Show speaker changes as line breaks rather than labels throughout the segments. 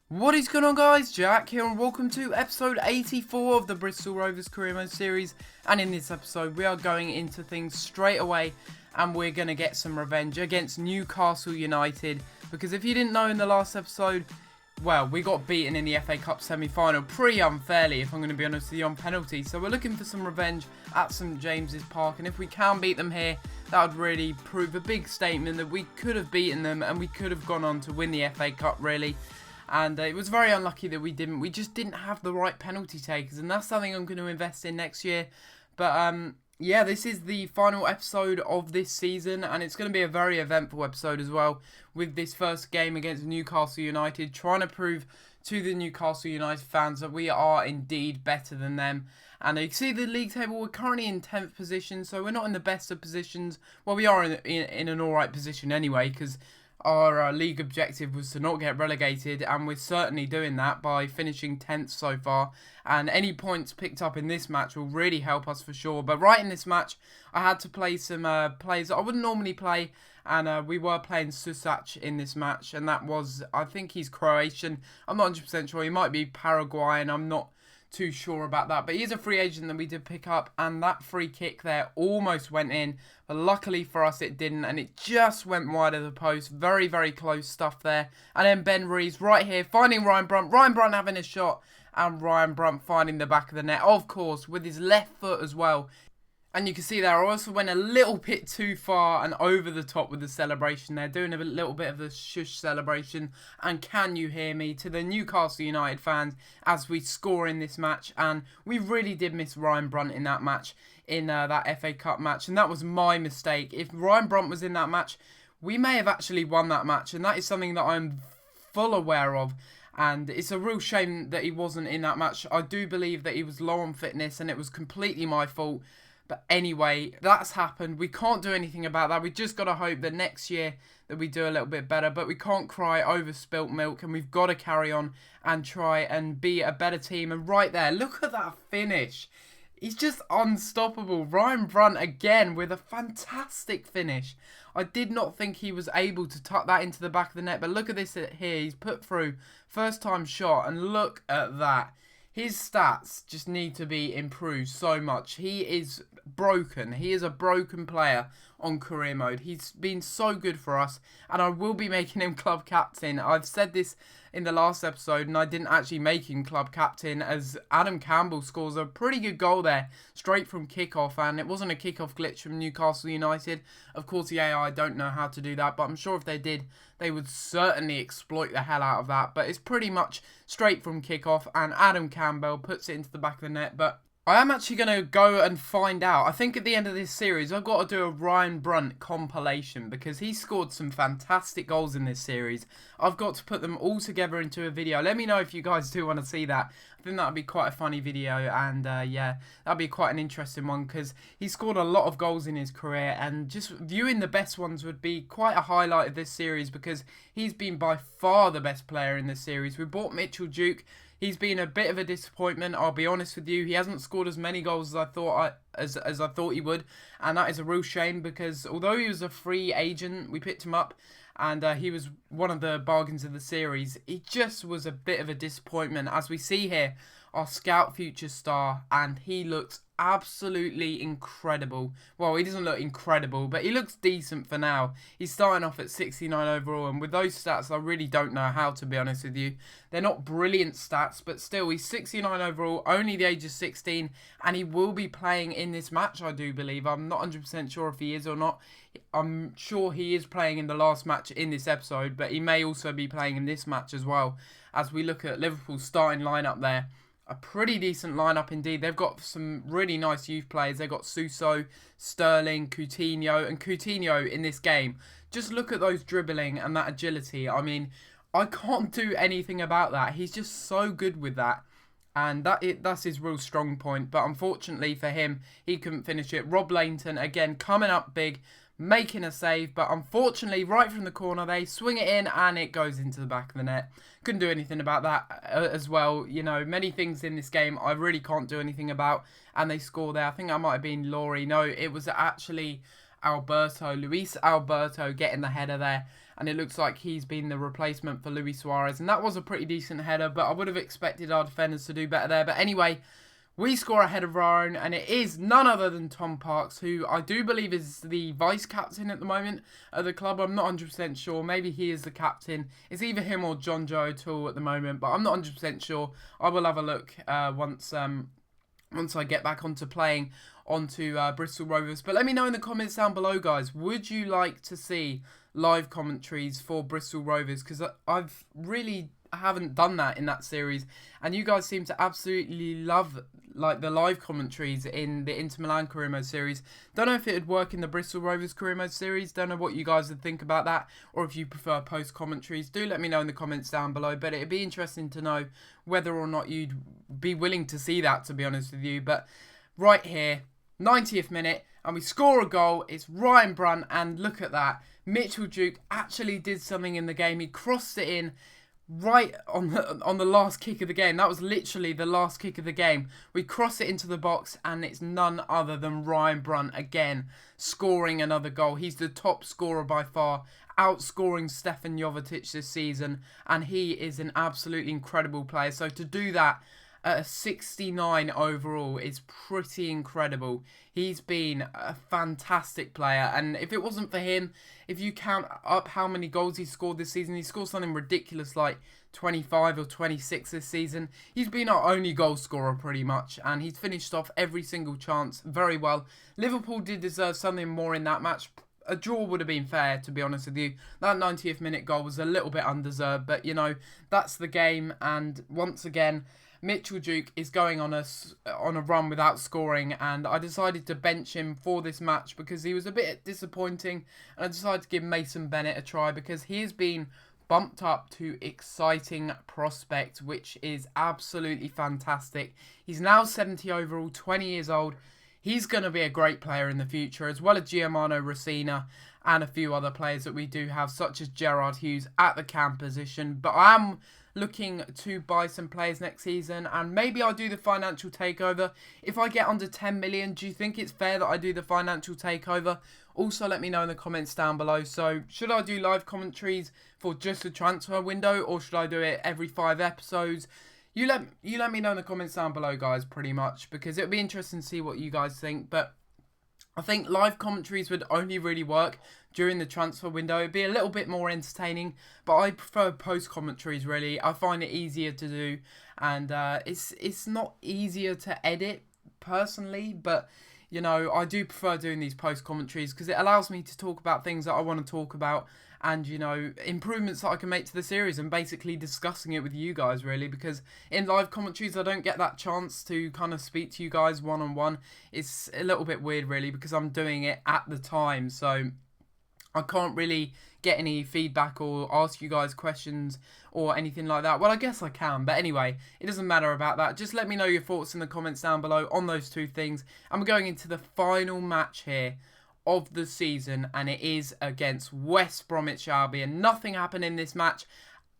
What is going on, guys? Jack here and welcome to episode 84 of the Bristol Rovers career mode series. And in this episode we are going into things straight away and we're going to get some revenge against Newcastle United. Because if you didn't know, in the last episode, well, we got beaten in the FA Cup semi-final pretty unfairly, if I'm going to be honest with you, on penalty. So we're looking for some revenge at St James's Park, and if we can beat them here, that would really prove a big statement that we could have beaten them and we could have gone on to win the FA Cup, really. And it was very unlucky that we didn't. We just didn't have the right penalty takers, and that's something I'm going to invest in next year. But yeah, this is the final episode of this season, and it's going to be a very eventful episode as well, with this first game against Newcastle United, trying to prove to the Newcastle United fans that we are indeed better than them. And you can see the league table, we're currently in 10th position, so we're not in the best of positions. Well, we are in an alright position anyway, because our league objective was to not get relegated, and we're certainly doing that by finishing 10th so far. And any points picked up in this match will really help us for sure. But right in this match, I had to play some players that I wouldn't normally play, and we were playing Susac in this match, and that was, I think he's Croatian. I'm not 100% sure. He might be Paraguayan. I'm not too sure about that, but he's a free agent that we did pick up, and that free kick there almost went in, but luckily for us it didn't, and it just went wide of the post. Very, very close stuff there. And then Ben Rees right here finding Ryan Brunt having a shot, and Ryan Brunt finding the back of the net, of course, with his left foot as well. And you can see there, I also went a little bit too far and over the top with the celebration there, doing a little bit of the shush celebration. And can you hear me, to the Newcastle United fans, as we score in this match. And we really did miss Ryan Brunt in that match, in that FA Cup match. And that was my mistake. If Ryan Brunt was in that match, we may have actually won that match. And that is something that I'm full aware of. And it's a real shame that he wasn't in that match. I do believe that he was low on fitness, and it was completely my fault. But anyway, that's happened. We can't do anything about that. We just got to hope that next year that we do a little bit better. But we can't cry over spilt milk, and we've got to carry on and try and be a better team. And right there, look at that finish. He's just unstoppable. Ryan Brunt again with a fantastic finish. I did not think he was able to tuck that into the back of the net. But look at this here. He's put through first time shot, and look at that. His stats just need to be improved so much. He is broken. He is a broken player on career mode. He's been so good for us, and I will be making him club captain. I've said this in the last episode, and I didn't actually make him club captain, as Adam Campbell scores a pretty good goal there, straight from kickoff, and it wasn't a kickoff glitch from Newcastle United. Of course, the AI don't know how to do that, but I'm sure if they did, they would certainly exploit the hell out of that. But it's pretty much straight from kickoff, and Adam Campbell puts it into the back of the net. But I am actually going to go and find out. I think at the end of this series, I've got to do a Ryan Brunt compilation, because he scored some fantastic goals in this series. I've got to put them all together into a video. Let me know if you guys do want to see that. I think that would be quite a funny video, and yeah, that would be quite an interesting one, because he scored a lot of goals in his career, and just viewing the best ones would be quite a highlight of this series, because he's been by far the best player in this series. We bought Mitchell Duke. He's been a bit of a disappointment, I'll be honest with you. He hasn't scored as many goals as I thought he would, and that is a real shame, because although he was a free agent, we picked him up, and he was one of the bargains of the series. He just was a bit of a disappointment, as we see here, our scout future star, and he looks absolutely incredible. Well, he doesn't look incredible, but he looks decent for now. He's starting off at 69 overall, and with those stats, I really don't know how, to be honest with you. They're not brilliant stats, but still, he's 69 overall, only the age of 16, and he will be playing in this match, I do believe. I'm not 100% sure if he is or not. I'm sure he is playing in the last match in this episode, but he may also be playing in this match as well, as we look at Liverpool's starting lineup there. A pretty decent lineup indeed. They've got some really nice youth players. They've got Suso, Sterling, Coutinho, and Coutinho in this game. Just look at those dribbling and that agility. I mean, I can't do anything about that. He's just so good with that. And that's his real strong point. But unfortunately for him, he couldn't finish it. Rob Lainton, again, coming up big, making a save, but unfortunately right from the corner they swing it in and it goes into the back of the net. Couldn't do anything about that as well. You know, many things in this game I really can't do anything about, and they score there. I think that might have been Laurie. No, it was actually Luis Alberto getting the header there, and it looks like he's been the replacement for Luis Suarez, and that was a pretty decent header, but I would have expected our defenders to do better there. But anyway, we score ahead of our own, and it is none other than Tom Parks, who I do believe is the vice-captain at the moment at the club. I'm not 100% sure. Maybe he is the captain. It's either him or John Joe O'Toole at the moment, but I'm not 100% sure. I will have a look once I get back onto playing onto Bristol Rovers. But let me know in the comments down below, guys. Would you like to see live commentaries for Bristol Rovers? Because I've really haven't done that in that series, and you guys seem to absolutely love like the live commentaries in the Inter Milan career mode series. Don't know if it would work in the Bristol Rovers career mode series. Don't know what you guys would think about that, or if you prefer post commentaries. Do let me know in the comments down below, but it'd be interesting to know whether or not you'd be willing to see that, to be honest with you. But right here, 90th minute, and we score a goal. It's Ryan Brunt, and look at that. Mitchell Duke actually did something in the game. He crossed it in right on the last kick of the game. That was literally the last kick of the game. We cross it into the box, and it's none other than Ryan Brunt again scoring another goal. He's the top scorer by far, outscoring Stefan Jovetic this season, and he is an absolutely incredible player. So to do that at a 69 overall is pretty incredible. He's been a fantastic player, and if it wasn't for him, if you count up how many goals he scored this season, he scored something ridiculous like 25 or 26 this season. He's been our only goal scorer pretty much, and he's finished off every single chance very well. Liverpool did deserve something more in that match. A draw would have been fair, to be honest with you. That 90th minute goal was a little bit undeserved, but you know, that's the game. And once again, Mitchell Duke is going on a run without scoring, and I decided to bench him for this match because he was a bit disappointing, and I decided to give Mason Bennett a try because he has been bumped up to exciting prospect, which is absolutely fantastic. He's now 70 overall, 20 years old. He's going to be a great player in the future, as well as Giacomo Rossina and a few other players that we do have, such as Gerard Hughes at the cam position. But I am looking to buy some players next season, and maybe I'll do the financial takeover. If I get under 10 million, do you think it's fair that I do the financial takeover? Also, let me know in the comments down below. So, should I do live commentaries for just the transfer window, or should I do it every 5 episodes? You let me know in the comments down below, guys, pretty much, because it'll be interesting to see what you guys think. But I think live commentaries would only really work during the transfer window. It'd be a little bit more entertaining, but I prefer post commentaries, really. I find it easier to do, and it's not easier to edit personally, but you know, I do prefer doing these post commentaries because it allows me to talk about things that I want to talk about, and you know, improvements that I can make to the series, and basically discussing it with you guys, really, because in live commentaries I don't get that chance to kind of speak to you guys one-on-one. It's a little bit weird, really, because I'm doing it at the time, so I can't really get any feedback or ask you guys questions or anything like that. Well, I guess I can, but anyway, it doesn't matter about that. Just let me know your thoughts in the comments down below on those two things. And we're going into the final match here of the season, and it is against West Bromwich Albion. Nothing happened in this match,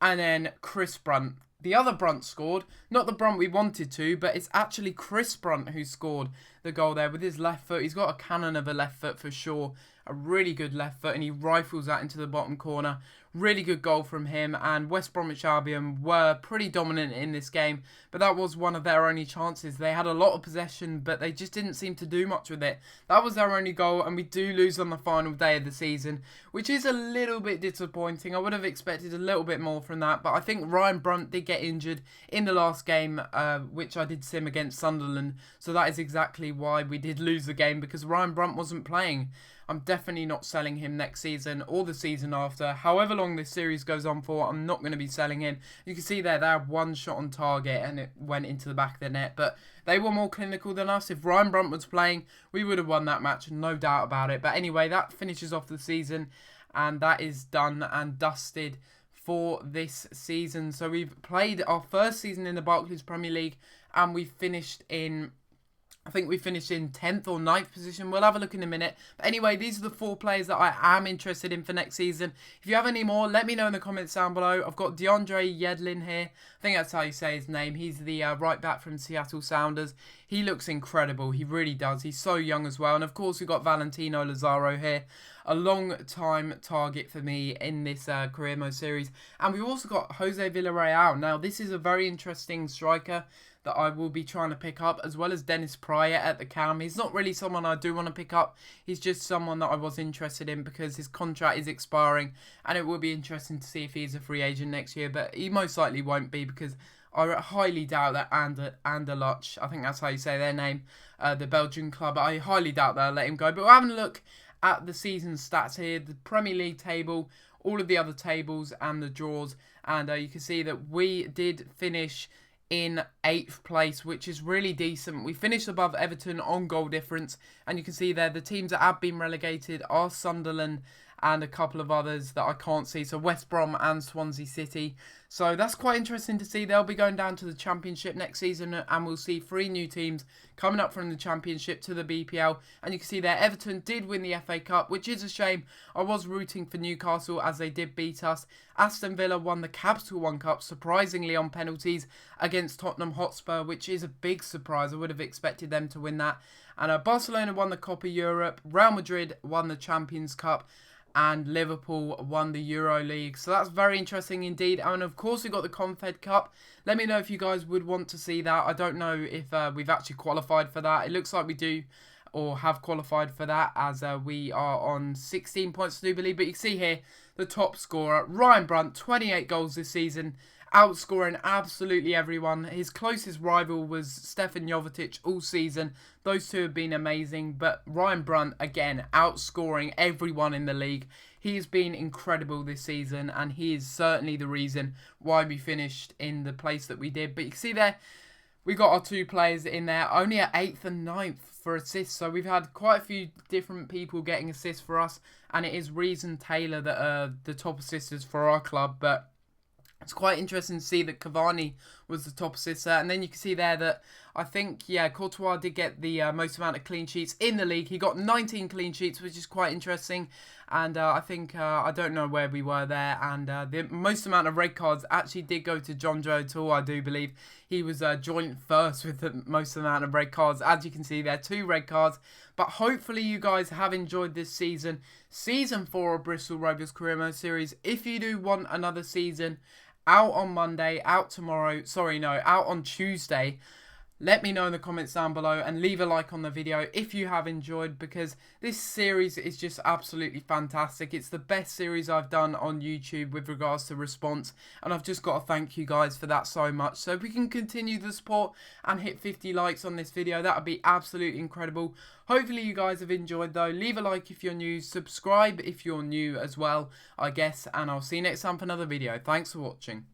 and then Chris Brunt, the other Brunt, scored. Not the Brunt we wanted to, but it's actually Chris Brunt who scored the goal there with his left foot. He's got a cannon of a left foot for sure. A really good left foot, and he rifles that into the bottom corner. Really good goal from him, and West Bromwich Albion were pretty dominant in this game, but that was one of their only chances. They had a lot of possession, but they just didn't seem to do much with it. That was their only goal, and we do lose on the final day of the season, which is a little bit disappointing. I would have expected a little bit more from that, but I think Ryan Brunt did get injured in the last game, which I did sim against Sunderland, so that is exactly why we did lose the game, because Ryan Brunt wasn't playing. I'm definitely not selling him next season or the season after. However long this series goes on for, I'm not going to be selling him. You can see there, they had one shot on target and it went into the back of the net. But they were more clinical than us. If Ryan Brunt was playing, we would have won that match, no doubt about it. But anyway, that finishes off the season, and that is done and dusted for this season. So we've played our first season in the Barclays Premier League, and we finished in I think we finished in 10th or 9th position. We'll have a look in a minute. But anyway, these are the 4 players that I am interested in for next season. If you have any more, let me know in the comments down below. I've got DeAndre Yedlin here. I think that's how you say his name. He's the right back from Seattle Sounders. He looks incredible. He really does. He's so young as well. And of course, we've got Valentino Lazaro here. A long-time target for me in this career mode series. And we've also got Jose Villarreal. Now, this is a very interesting striker that I will be trying to pick up, as well as Dennis Pryor at the cam. He's not really someone I do want to pick up. He's just someone that I was interested in because his contract is expiring, and it will be interesting to see if he's a free agent next year, but he most likely won't be because I highly doubt that Anderlecht, I think that's how you say their name, the Belgian club, I highly doubt they'll let him go. But we're having a look at the season stats here, the Premier League table, all of the other tables and the draws, and you can see that we did finish in 8th place, which is really decent. We finished above Everton on goal difference, and you can see there the teams that have been relegated are Sunderland and a couple of others that I can't see, so West Brom and Swansea City. So that's quite interesting to see. They'll be going down to the Championship next season, and we'll see 3 new teams coming up from the Championship to the BPL. And you can see there Everton did win the FA Cup, which is a shame. I was rooting for Newcastle as they did beat us. Aston Villa won the Capital One Cup, surprisingly on penalties against Tottenham Hotspur, which is a big surprise. I would have expected them to win that. And Barcelona won the Copa Europe, Real Madrid won the Champions Cup, and Liverpool won the Euro League. So that's very interesting indeed. And of course, we got the Confed Cup. Let me know if you guys would want to see that. I don't know if we've actually qualified for that. It looks like we do, or have qualified for that, as we are on 16 points, I do believe. But you can see here, the top scorer, Ryan Brunt, 28 goals this season, outscoring absolutely everyone. His closest rival was Stefan Jovetic all season. Those two have been amazing, but Ryan Brunt, again, outscoring everyone in the league. He's been incredible this season, and he is certainly the reason why we finished in the place that we did. But you can see there, we got our 2 players in there, only at 8th and 9th for assists. So we've had quite a few different people getting assists for us, and it is Rees and Taylor that are the top assisters for our club. But it's quite interesting to see that Cavani was the top assister. And then you can see there that I think, yeah, Courtois did get the most amount of clean sheets in the league. He got 19 clean sheets, which is quite interesting. And I think, I don't know where we were there. And the most amount of red cards actually did go to John Joe Tall, I do believe. He was joint first with the most amount of red cards. As you can see there, 2 red cards. But hopefully you guys have enjoyed this season. Season 4 of Bristol Rovers Career Mode Series. If you do want another season, out on Monday, out on Tuesday. Let me know in the comments down below and leave a like on the video if you have enjoyed, because this series is just absolutely fantastic. It's the best series I've done on YouTube with regards to response, and I've just got to thank you guys for that so much. So if we can continue the support and hit 50 likes on this video, that would be absolutely incredible. Hopefully you guys have enjoyed though. Leave a like if you're new, subscribe if you're new as well, I guess, and I'll see you next time for another video. Thanks for watching.